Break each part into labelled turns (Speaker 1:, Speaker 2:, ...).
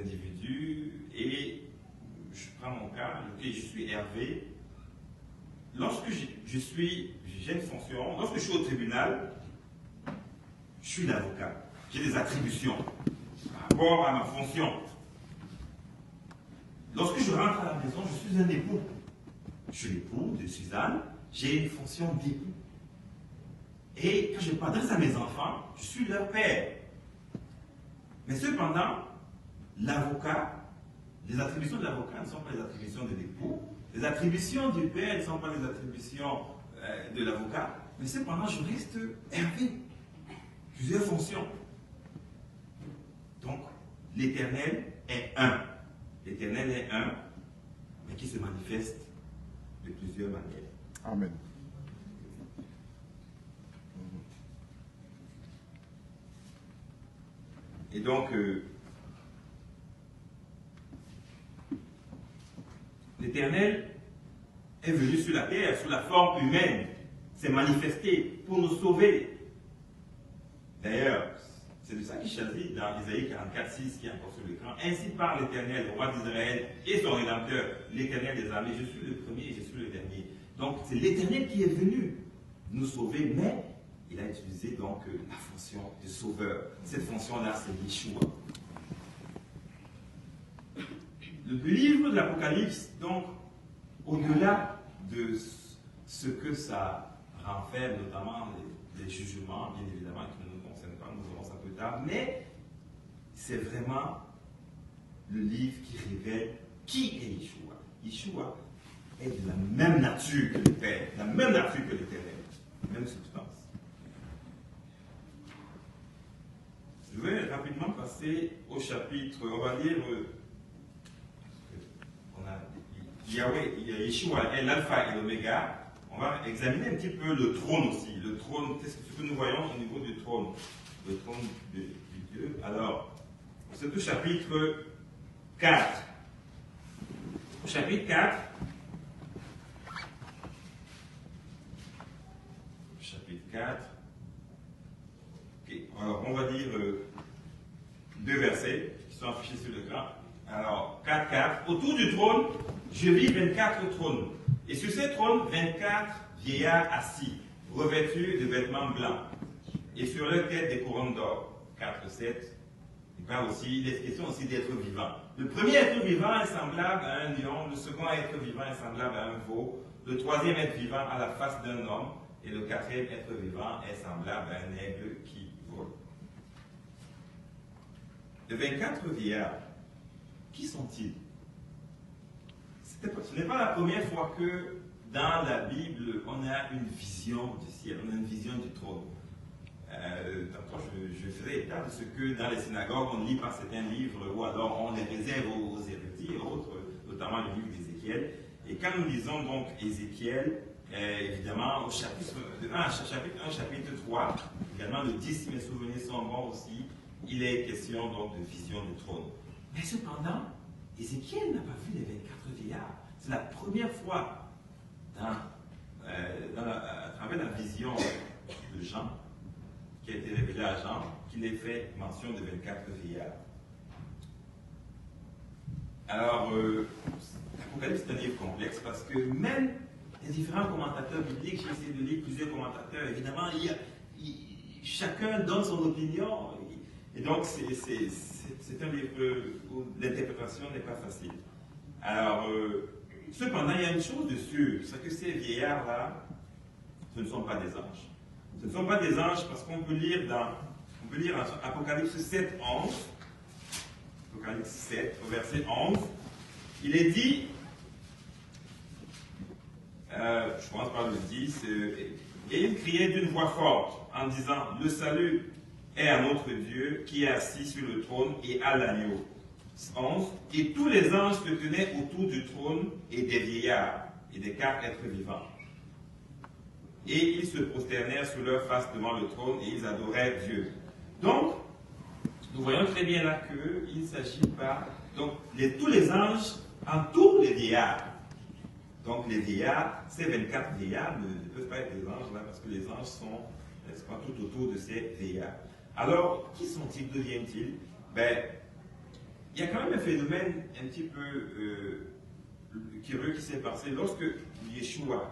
Speaker 1: individus et je prends mon cas, je suis Hervé. Lorsque j'ai une fonction, lorsque je suis au tribunal, je suis l'avocat. J'ai des attributions par rapport à ma fonction. Lorsque je rentre à la maison, je suis un époux. Je suis l'époux de Suzanne, j'ai une fonction d'époux. Et quand je m'adresse à mes enfants, je suis leur père. Mais cependant, l'avocat, les attributions de l'avocat ne sont pas les attributions de l'époux, les attributions du père ne sont pas les attributions de l'avocat, mais cependant, je reste Hervé. Plusieurs fonctions. Donc, l'Éternel est un. L'Éternel est un, mais qui se manifeste de plusieurs manières.
Speaker 2: Amen.
Speaker 1: Et donc, l'Éternel est venu sur la terre sous la forme humaine, s'est manifesté pour nous sauver. D'ailleurs, c'est de ça qu'il choisit dans Isaïe 44:6 qui est encore sur l'écran. Ainsi parle l'Éternel, le roi d'Israël et son Rédempteur, l'Éternel des armées. Je suis le premier et je suis le dernier. Donc, c'est l'Éternel qui est venu nous sauver, mais il a utilisé donc la fonction de sauveur. Cette fonction-là, c'est Yeshua. Le livre de l'Apocalypse, donc, au-delà de ce que ça renferme, notamment les jugements, bien évidemment, qui ne nous concernent pas, nous verrons ça plus tard, mais c'est vraiment le livre qui révèle qui est Yeshua. Yeshua est de la même nature que le Père, de la même nature que l'Éternel, même substance. Je vais rapidement passer au chapitre, on va lire, Yeshua est l'alpha et l'oméga. On va examiner un petit peu le trône aussi. Le trône, qu'est-ce que nous voyons au niveau du trône? Le trône du Dieu. Alors, c'est au chapitre 4. Au chapitre 4, chapitre 4, okay. Alors, on va dire deux versets qui sont affichés sur l'écran. Alors, 4. Autour du trône, je vis 24 trônes. Et sur ces trônes, 24 vieillards assis, revêtus de vêtements blancs. Et sur leur tête, des couronnes d'or. 4:7. Il parle aussi, il est question aussi d'être vivant. Le premier être vivant est semblable à un lion. Le second être vivant est semblable à un veau. Le troisième être vivant a la face d'un homme. Et le quatrième être vivant est semblable à un aigle qui vole. Les 24 vieillards, qui sont-ils? Ce n'est pas la première fois que dans la Bible, on a une vision du ciel, on a une vision du trône. Tantôt, je ferai état de ce que dans les synagogues, on ne lit pas certains livres, ou alors on les réserve aux érudits et autres, notamment le livre d'Ézéchiel. Et quand nous lisons donc Ézéchiel, évidemment, au chapitre 1, chapitre 3, également le 10, si mes souvenirs sont bons aussi, il est question donc de vision du trône. Mais cependant, Ézéchiel n'a pas vu les 24 vieillards. C'est la première fois à travers la vision de Jean, qui a été révélée à Jean, qu'il ait fait mention de 24 vieillards. Alors, l'Apocalypse est un livre complexe parce que même les différents commentateurs bibliques, j'ai essayé de lire plusieurs commentateurs, évidemment, chacun donne son opinion. Et donc, c'est un livre où l'interprétation n'est pas facile. Alors, cependant, il y a une chose de sûre, c'est que ces vieillards-là, ce ne sont pas des anges. Ce ne sont pas des anges parce qu'on peut lire en Apocalypse 7, 11, Apocalypse 7, au verset 11, il est dit, je commence par le 10, et il criait d'une voix forte en disant, le salut est à notre Dieu qui est assis sur le trône et à l'agneau. 11. Et tous les anges se tenaient autour du trône et des vieillards et des 4 êtres vivants. Et ils se prosternèrent sur leur face devant le trône et ils adoraient Dieu. Donc, nous voyons très bien là qu'il ne s'agit pas. Donc, tous les anges entourent les vieillards. Donc, les vieillards, ces 24 vieillards ne peuvent pas être des anges là parce que les anges sont, n'est-ce pas, tout autour de ces vieillards. Alors, qui sont-ils? D'où viennent-ils? il y a quand même un phénomène un petit peu curieux qui s'est passé lorsque Yeshua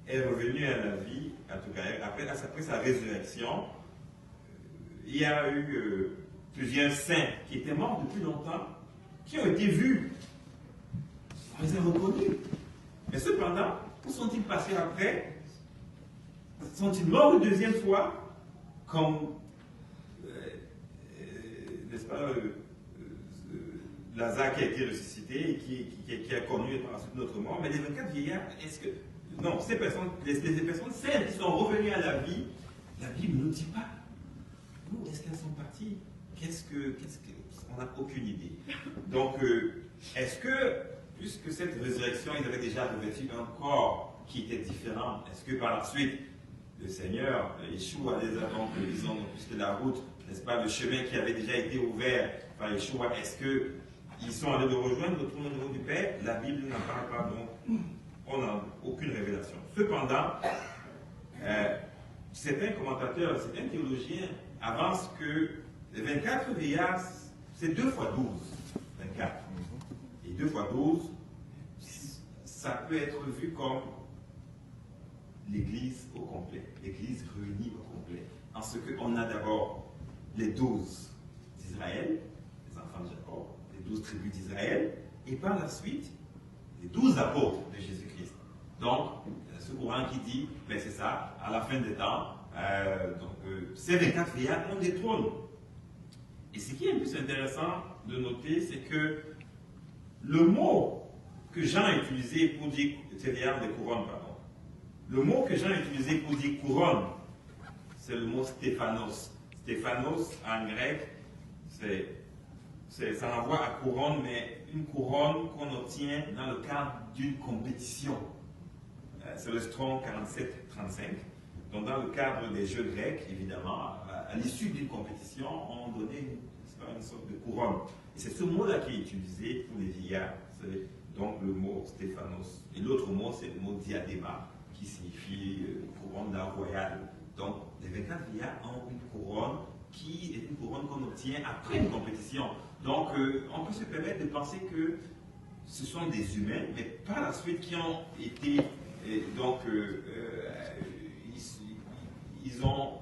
Speaker 1: est revenu à la vie, en tout cas après sa résurrection. Il y a eu plusieurs saints qui étaient morts depuis longtemps, qui ont été vus. On les a reconnus. Mais cependant, où sont-ils passés après? Sont-ils morts une deuxième fois, comme, n'est-ce pas, Lazare qui a été ressuscité et qui a connu par la suite notre mort? Mais les 24 vieillards, est-ce que... Non, ces personnes, les personnes, celles qui sont revenues à la vie, la Bible ne nous dit pas. Où est-ce qu'elles sont parties? On n'a aucune idée. Donc, est-ce que, puisque cette résurrection, ils avaient déjà revêtu un corps qui était différent, est-ce que par la suite, le Seigneur, Yeshua, les a donc, disons, puisque la route, n'est-ce pas, le chemin qui avait déjà été ouvert par Yeshua, est-ce qu'ils sont allés le rejoindre, retourner au niveau du Père? La Bible n'en parle pas, donc on n'a aucune révélation. Cependant, certains commentateurs, certains théologiens avancent que les 24 vieillards, c'est 2 fois 12, 24. Et 2 fois 12, ça peut être vu comme l'Église au complet, l'Église réunie au complet. En ce qu'on a d'abord les 12 d'Israël, les enfants de Jacob, les 12 tribus d'Israël, et par la suite, les 12 apôtres de Jésus-Christ. Donc, ce courant qui dit, ben c'est ça, à la fin des temps, ces 24 vieillards ont des trônes. Et ce qui est le plus intéressant de noter, c'est que le mot que Jean a utilisé pour dire, ces vieillards des couronnes, pardon, le mot que Jean a utilisé pour dire couronne, c'est le mot Stéphanos. Stéphanos, en grec, ça renvoie à couronne, mais une couronne qu'on obtient dans le cadre d'une compétition. C'est le Strong 47-35. Donc, dans le cadre des Jeux grecs, évidemment, à l'issue d'une compétition, on donnait une sorte de couronne. Et c'est ce mot-là qui est utilisé pour les vieillards. C'est donc le mot Stéphanos. Et l'autre mot, c'est le mot diadéma, qui signifie couronne d'art royal. Donc, les 24 vieillards ont une couronne qui est une couronne qu'on obtient après une compétition. Donc, on peut se permettre de penser que ce sont des humains, mais par la suite qui ont été, ils ont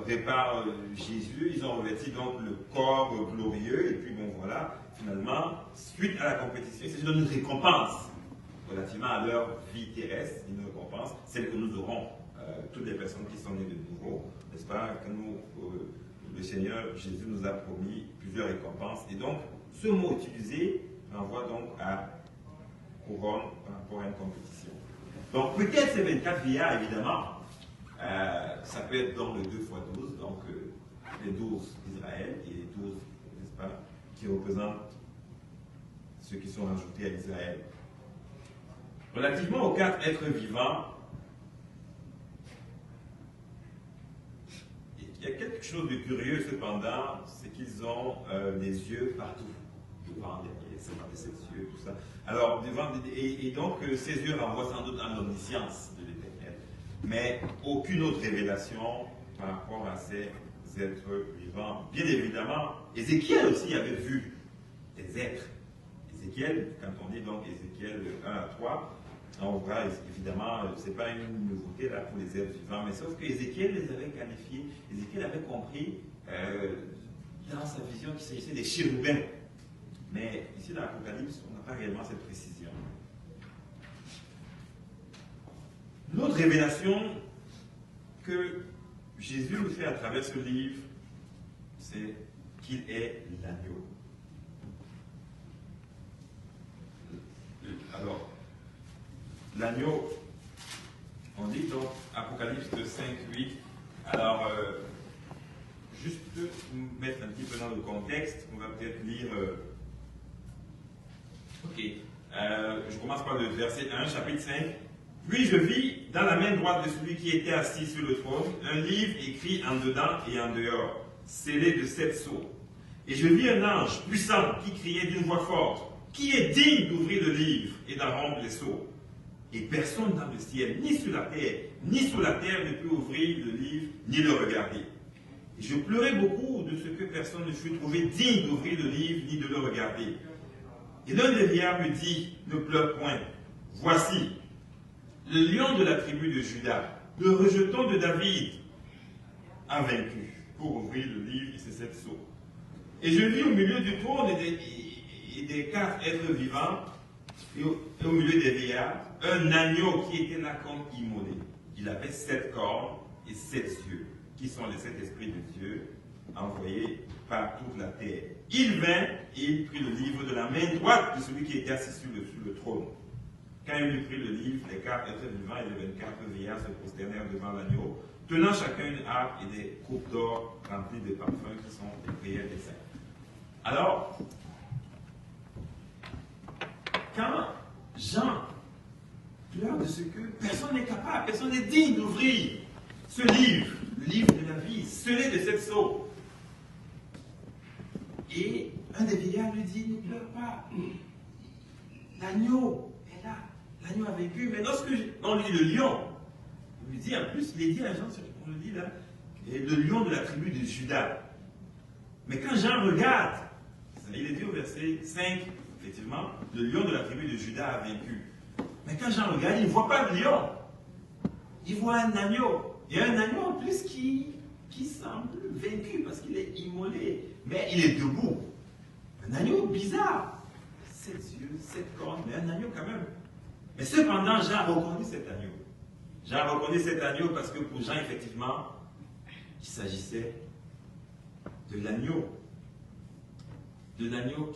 Speaker 1: réparé Jésus, ils ont revêti donc le corps glorieux, et puis bon voilà, finalement, suite à la compétition, il s'agit d'une récompense relativement à leur vie terrestre, une récompense, celle que nous aurons, toutes les personnes qui sont nées de nouveau, n'est-ce pas, que nous, le Seigneur Jésus nous a promis plusieurs récompenses. Et donc, ce mot utilisé renvoie donc à couronne par rapport à une compétition. Donc, peut-être ces 24 vieillards, évidemment, ça peut être dans le 2 fois 12, donc les 12 d'Israël et les 12, n'est-ce pas, qui représentent ceux qui sont ajoutés à Israël. Relativement aux 4 êtres vivants, il y a quelque chose de curieux cependant, c'est qu'ils ont les yeux partout, devant, derrière, c'est pas des 7 yeux, tout ça. Alors, et donc ces yeux renvoient sans doute à l'omniscience de l'Éternel, mais aucune autre révélation par rapport à ces êtres vivants. Bien évidemment, Ézéchiel aussi avait vu des êtres. Ézéchiel, quand on dit donc Ézéchiel 1 à 3, on voit évidemment, ce n'est pas une nouveauté là pour les êtres vivants, mais sauf que Ézéchiel les avait qualifiés, Ézéchiel avait compris dans sa vision qu'il s'agissait des chérubins. Mais ici dans l'Apocalypse, on n'a pas réellement cette précision. L'autre révélation que Jésus nous fait à travers ce livre, c'est qu'il est l'agneau. Alors, l'agneau, on dit donc Apocalypse 5, 8. Alors, juste mettre un petit peu dans le contexte, on va peut-être lire. Je commence par le verset 1, chapitre 5. Puis je vis dans la main droite de celui qui était assis sur le trône un livre écrit en dedans et en dehors, scellé de 7 sceaux. Et je vis un ange puissant qui criait d'une voix forte: qui est digne d'ouvrir le livre et d'en rompre les sceaux? Et personne dans le ciel, ni sur la terre ne peut ouvrir le livre, ni le regarder. Et je pleurais beaucoup de ce que personne ne fut trouvé digne d'ouvrir le livre ni de le regarder. Et l'un des vieillards me dit, ne pleure point. Voici, le lion de la tribu de Juda, le rejeton de David, a vaincu pour ouvrir le livre et ses 7 sceaux. Et je vis au milieu du trône et des 4 êtres vivants, et au milieu des vieillards, un agneau qui était là comme immolé. Il avait 7 cornes et 7 yeux, qui sont les 7 esprits de Dieu envoyés par toute la terre. Il vint et il prit le livre de la main droite de celui qui était assis sur le trône. Quand il eut pris le livre, les 4 êtres vivants et les 24 vieillards se prosternèrent devant l'agneau, tenant chacun une harpe et des coupes d'or remplies de parfums qui sont des prières des saints. Alors, quand Jean pleure de ce que personne n'est capable, personne n'est digne d'ouvrir ce livre, le livre de la vie, scellé de 7 sceaux. Et un des vieillards lui dit, ne pleure pas. L'agneau est là. L'agneau a vaincu. Mais lorsque on lit le lion, on lui dit, en plus, il est dit à Jean, on le dit là, le lion de la tribu de Juda. Mais quand Jean regarde, il est dit au verset 5, effectivement, le lion de la tribu de Juda a vaincu. Mais quand Jean regarde, il ne voit pas de lion. Il voit un agneau. Et un agneau en plus qui semble vaincu parce qu'il est immolé. Mais il est debout. Un agneau bizarre. 7 yeux, 7 cornes, mais un agneau quand même. Mais cependant, Jean reconnaît cet agneau. Jean reconnaît cet agneau parce que pour Jean, effectivement, il s'agissait de l'agneau. De l'agneau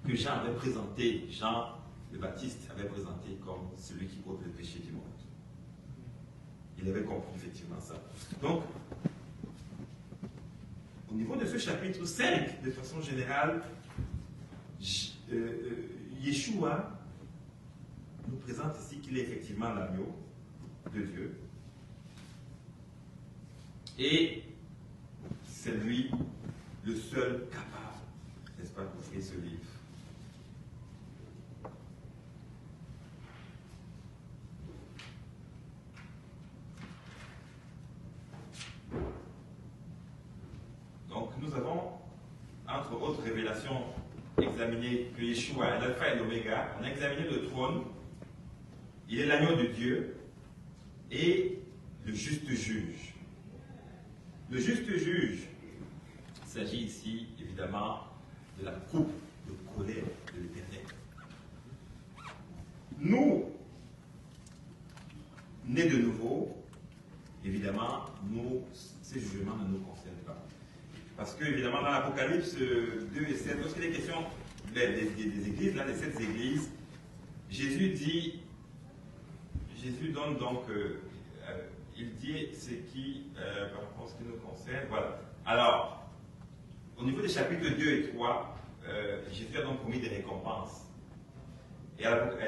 Speaker 1: que Jean avait présenté, Jean le Baptiste avait présenté comme celui qui ôte le péché du monde. Il avait compris effectivement ça. Donc, au niveau de ce chapitre 5, de façon générale, Yeshua nous présente ici qu'il est effectivement l'agneau de Dieu. Et c'est lui le seul capable, n'est-ce pas, d'ouvrir ce livre. Donc nous avons, entre autres révélations, examiné que Yeshua est l'alpha et l'oméga. On a examiné le trône. Il est l'agneau de Dieu et le juste juge. Le juste juge, il s'agit ici évidemment de la coupe de colère de l'Éternel. Nous, nés de nouveau, évidemment, ces jugements ne nous concernent pas. Parce que, évidemment, dans l'Apocalypse 2 et 7, lorsqu'il est question des églises, là, des 7 églises, Jésus donne donc, il dit ce qui, par rapport à ce qui nous concerne, voilà. Alors, au niveau des chapitres 2 et 3, Jésus a donc promis des récompenses. Et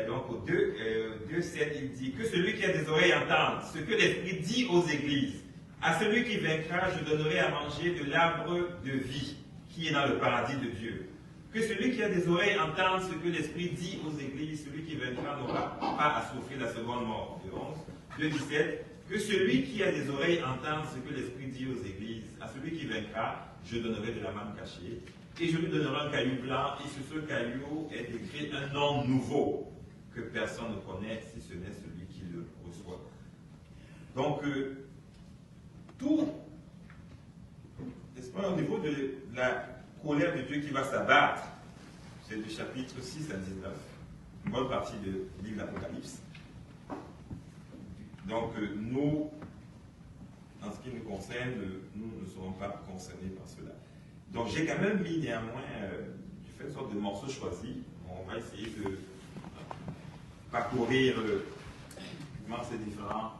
Speaker 1: donc, au 2, 7, il dit que celui qui a des oreilles entende ce que l'Esprit dit aux églises. À celui qui vaincra, je donnerai à manger de l'arbre de vie qui est dans le paradis de Dieu. Que celui qui a des oreilles entende ce que l'Esprit dit aux églises. Celui qui vaincra n'aura pas à souffrir la seconde mort. De 11. De 17. Que celui qui a des oreilles entende ce que l'Esprit dit aux églises. À celui qui vaincra, je donnerai de la manne cachée. Et je lui donnerai un caillou blanc. Et sur ce caillou est écrit un nom nouveau que personne ne connaît si ce n'est celui qui le reçoit. Donc, tout, n'est-ce pas, au niveau de la colère de Dieu qui va s'abattre, c'est du chapitre 6 à 19, une bonne partie du livre d'Apocalypse. Donc, nous, en ce qui nous concerne, nous ne serons pas concernés par cela. Donc, j'ai quand même mis néanmoins, j'ai fait une sorte de morceau choisi. On va essayer de parcourir ces différents.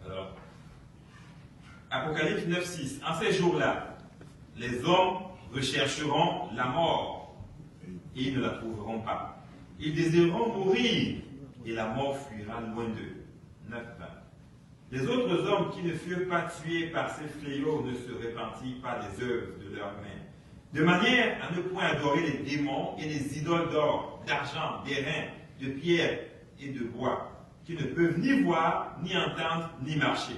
Speaker 1: Alors, Apocalypse 9, 6. En ces jours-là, les hommes rechercheront la mort et ils ne la trouveront pas. Ils désireront mourir et la mort fuira loin d'eux. 9, 20. Les autres hommes qui ne furent pas tués par ces fléaux ne se repentirent pas des œuvres de leurs mains, de manière à ne point adorer les démons et les idoles d'or, d'argent, d'airain, de pierre et de bois, qui ne peuvent ni voir, ni entendre, ni marcher.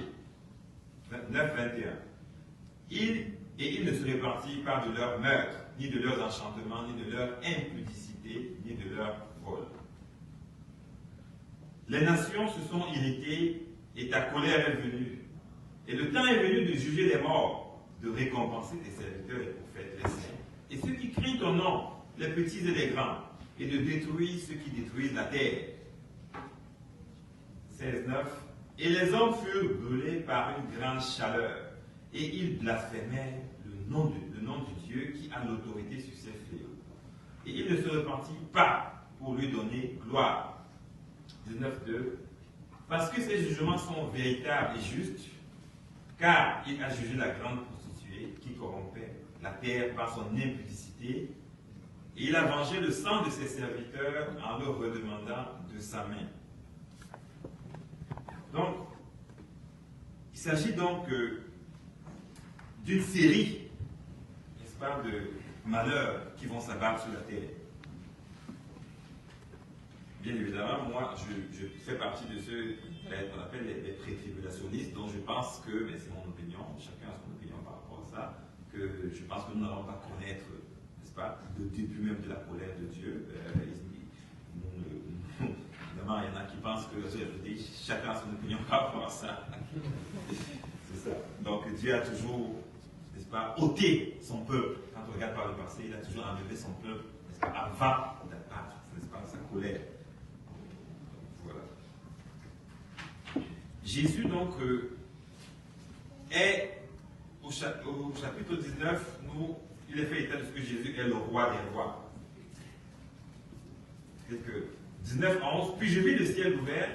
Speaker 1: 9, 21. Ils ne se répartirent pas de leur meurtre, ni de leurs enchantements, ni de leur impudicité, ni de leur vol. Les nations se sont irritées et ta colère est venue. Et le temps est venu de juger les morts, de récompenser tes serviteurs, les prophètes, les saints, et ceux qui crient ton nom, les petits et les grands, et de détruire ceux qui détruisent la terre. 16:9. Et les hommes furent brûlés par une grande chaleur, et ils blasphémèrent le nom du Dieu qui a l'autorité sur ces fléaux. Et ils ne se repentirent pas pour lui donner gloire. 19:2. Parce que ces jugements sont véritables et justes, car il a jugé la grande prostituée qui corrompait la terre par son impudicité, et il a vengé le sang de ses serviteurs en leur redemandant de sa main. Donc, il s'agit donc d'une série, n'est-ce pas, de malheurs qui vont s'abattre sur la terre. Bien évidemment, moi, je fais partie de ceux qu'on appelle les pré-tribulationnistes, dont je pense que, mais c'est mon opinion, chacun a son opinion par rapport à ça, que je pense que nous n'allons pas connaître, n'est-ce pas, le début même de la colère de Dieu. Évidemment, il y en a qui pensent que chacun a son opinion par rapport à ça. C'est ça. Donc Dieu a toujours, n'est-ce pas, ôté son peuple. Quand on regarde par le passé, il a toujours enlevé son peuple, n'est-ce pas, avant d'abattre, n'est-ce pas, sa colère. Voilà. Jésus, donc, est, au chapitre 19, il est fait état de ce que Jésus est le roi des rois. C'est que 19, 11, puis je vis le ciel ouvert.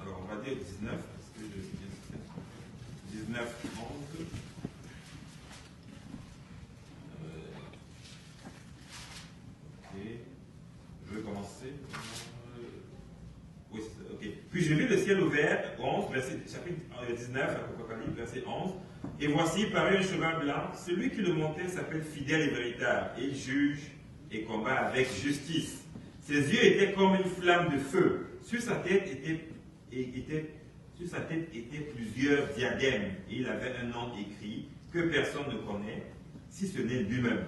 Speaker 1: Alors, on va dire 19, parce que je sais 19, 11. Ok. Je vais commencer. Oui, ok. Puis je vis le ciel ouvert, 11, chapitre 19, Apocalypse, verset 11. Et voici, parut un cheval blanc. Celui qui le montait s'appelle fidèle et véritable. Et il juge et combat avec justice. Ses yeux étaient comme une flamme de feu. Sur sa tête étaient plusieurs diadèmes. Et il avait un nom écrit que personne ne connaît, si ce n'est lui-même.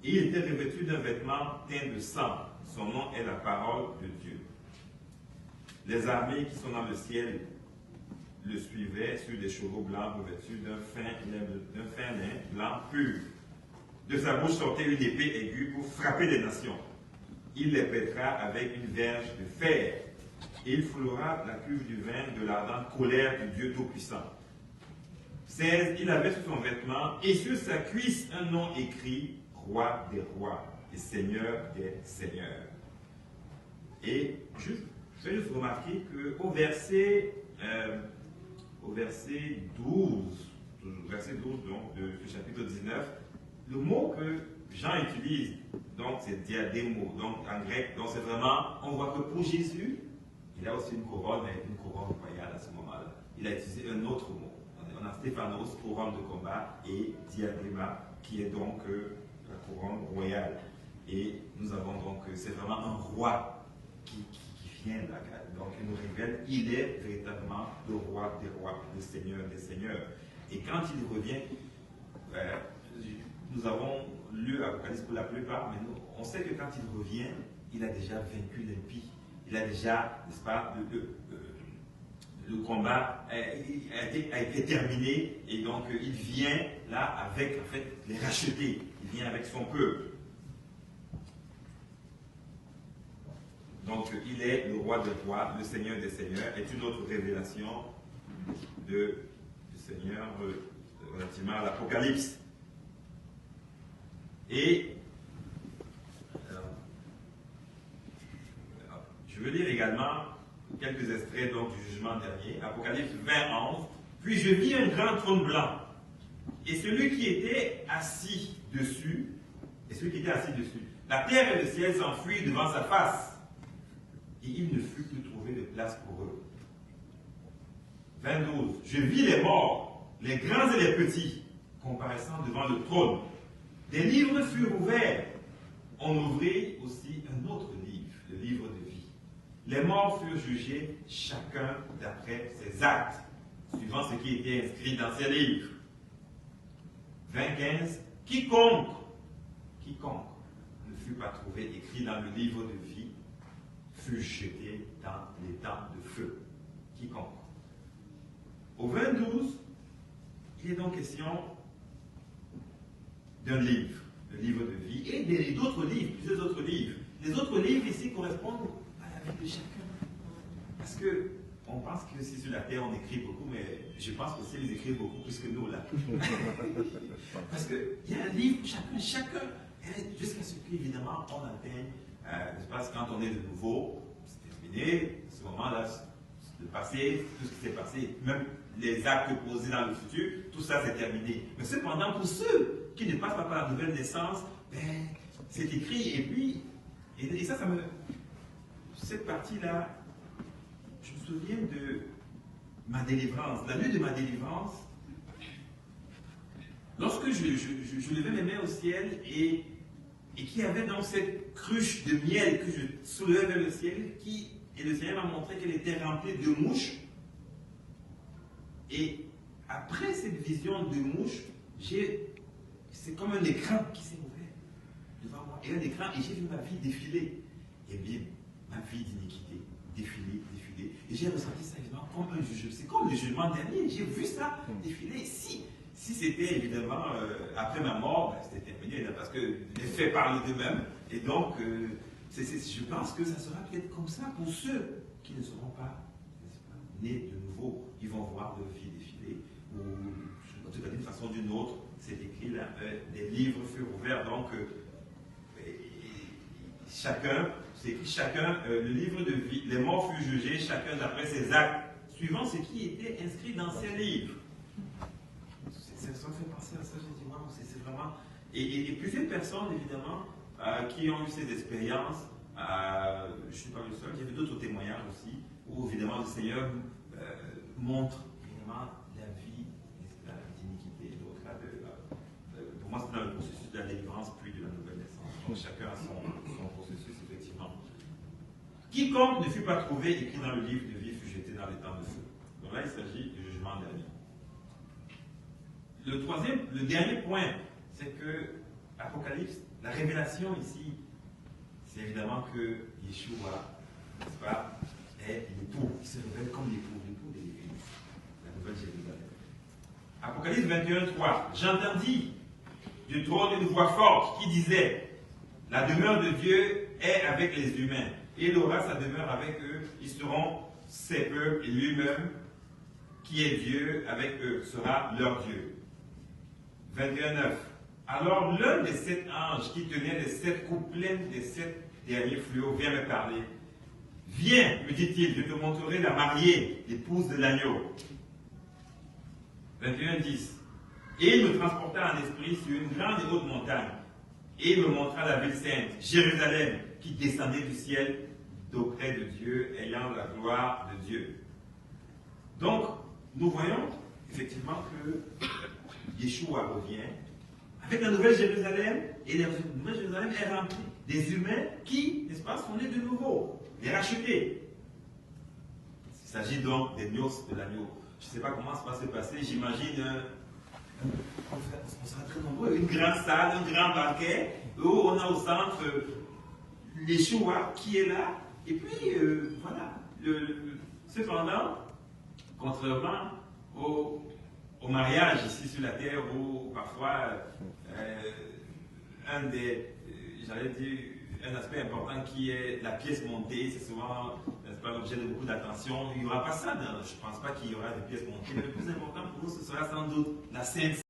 Speaker 1: Et il était revêtu d'un vêtement teint de sang. Son nom est la parole de Dieu. Les armées qui sont dans le ciel le suivaient sur des chevaux blancs revêtus d'un fin lin blanc pur. De sa bouche sortait une épée aiguë pour frapper les nations. Il les pètera avec une verge de fer, et il foulera la cuve du vin de l'ardente colère du Dieu Tout-Puissant. 16. Il avait sur son vêtement et sur sa cuisse un nom écrit, Roi des rois et Seigneur des seigneurs. Et je vais juste remarquer qu'au verset 12, donc, de chapitre 19, le mot que Jean utilise, donc c'est diadémo, donc en grec, donc c'est vraiment, on voit que pour Jésus, il a aussi une couronne, mais une couronne royale à ce moment-là. Il a utilisé un autre mot. On a Stéphanos, couronne de combat, et diadéma, qui est donc la couronne royale. Et nous avons donc, c'est vraiment un roi qui vient là, donc il nous révèle, il est véritablement le roi des rois, le seigneur des seigneurs. Et quand il revient, nous avons lu Apocalypse pour la plupart, mais on sait que quand il revient, il a déjà vaincu l'impie. Il a déjà, n'est-ce pas, le combat a été terminé, et donc il vient là avec, en fait, les rachetés. Il vient avec son peuple. Donc il est le roi des rois, le Seigneur des seigneurs, est une autre révélation du Seigneur relativement à l'Apocalypse. Et je veux lire également quelques extraits donc, du jugement dernier, Apocalypse 20, 11. Puis je vis un grand trône blanc, et celui qui était assis dessus, la terre et le ciel s'enfuirent devant sa face, et il ne fut plus trouvé de place pour eux. 22. Je vis les morts, les grands et les petits, comparaissant devant le trône. Des livres furent ouverts. On ouvrit aussi un autre livre, le livre de vie. Les morts furent jugés, chacun d'après ses actes, suivant ce qui était inscrit dans ces livres. 20:15, quiconque ne fut pas trouvé écrit dans le livre de vie fut jeté dans les temps de feu. Quiconque. Au 20:12, il est donc question d'un livre, le livre de vie, et d'autres livres, plusieurs autres livres. Les autres livres ici correspondent à la vie de chacun. Parce que on pense que si sur la terre on écrit beaucoup, mais je pense que c'est ils écrivent beaucoup plus que nous là. Parce qu'il y a un livre pour chacun, jusqu'à ce qu'évidemment on atteigne, je pense quand on est de nouveau, c'est terminé, à ce moment-là, le passé, tout ce qui s'est passé, même les actes posés dans le futur, tout ça c'est terminé. Mais cependant, pour ceux qui ne passent pas par la nouvelle naissance, ben, c'est écrit, et puis, et ça me. Cette partie-là, je me souviens de ma délivrance, la nuit de ma délivrance, lorsque je levais mes mains au ciel et qu'il y avait donc cette cruche de miel que je soulevais vers le ciel, et le Seigneur m'a montré qu'elle était remplie de mouches. Et après cette vision de mouches, c'est comme un écran qui s'est ouvert devant moi. Et un écran, et j'ai vu ma vie défiler. Et bien, ma vie d'iniquité, défiler. Et j'ai ressenti ça évidemment comme un jugement. C'est comme le jugement dernier. J'ai vu ça défiler. Si c'était évidemment après ma mort, ben, c'était terminé, là, parce que les faits parlent d'eux-mêmes. Et donc, je pense que ça sera peut-être comme ça pour ceux qui ne seront pas, nés de nouveau. Ils vont voir leur vie défiler. Ou, en tout cas, d'une façon ou d'une autre, c'est écrit là, des livres furent ouverts. Donc, chacun, le livre de vie, les morts furent jugés, chacun d'après ses actes, suivant ce qui était inscrit dans ces livres. Ça me fait penser à ça, j'ai dit, wow, c'est vraiment. Et plusieurs personnes, évidemment, qui ont eu ces expériences, je ne suis pas le seul, il y avait d'autres témoignages aussi, où évidemment le Seigneur montre évidemment la vie d'iniquité. Pour moi, c'est dans le processus de la délivrance, puis de la nouvelle naissance. Donc chacun a son processus, effectivement. Quiconque ne fut pas trouvé écrit dans le livre de vie fut jeté dans les temps de feu. Donc là, il s'agit du jugement dernier. Le dernier point, c'est que Apocalypse, la révélation ici, c'est évidemment que Yeshua, n'est-ce pas, est l'époux. Il se révèle comme l'époux de l'Église, la Nouvelle Jérusalem. Apocalypse 21:3. J'entendis du trône une voix forte qui disait: la demeure de Dieu est avec les humains, et il aura sa demeure avec eux. Ils seront ses peuples, et lui-même, qui est Dieu, avec eux, sera leur Dieu. 21:9. Alors l'un des 7 anges qui tenait les 7 coupes pleines des 7 derniers fluos vient me parler. Viens, me dit-il, je te montrerai la mariée, l'épouse de l'agneau. 21:10. Et il me transporta en esprit sur une grande et haute montagne, et il me montra la ville sainte, Jérusalem, qui descendait du ciel d'auprès de Dieu, ayant la gloire de Dieu. Donc, nous voyons effectivement que Yeshua revient avec la Nouvelle Jérusalem, et la Nouvelle Jérusalem est remplie des humains qui, n'est-ce pas, sont nés de nouveau, les rachetés. Il s'agit donc des noces de l'agneau. Je ne sais pas comment ça va se passer, j'imagine, on sera très nombreux, une grande salle, un grand banquet, où on a au centre Yeshua qui est là, et puis voilà. Cependant, contrairement au mariage ici sur la terre, où parfois un aspect important qui est la pièce montée, c'est souvent, n'est-ce pas, l'objet de beaucoup d'attention. Il n'y aura pas ça, je ne pense pas qu'il y aura des pièces montées, mais le plus important pour nous, ce sera sans doute la Sainte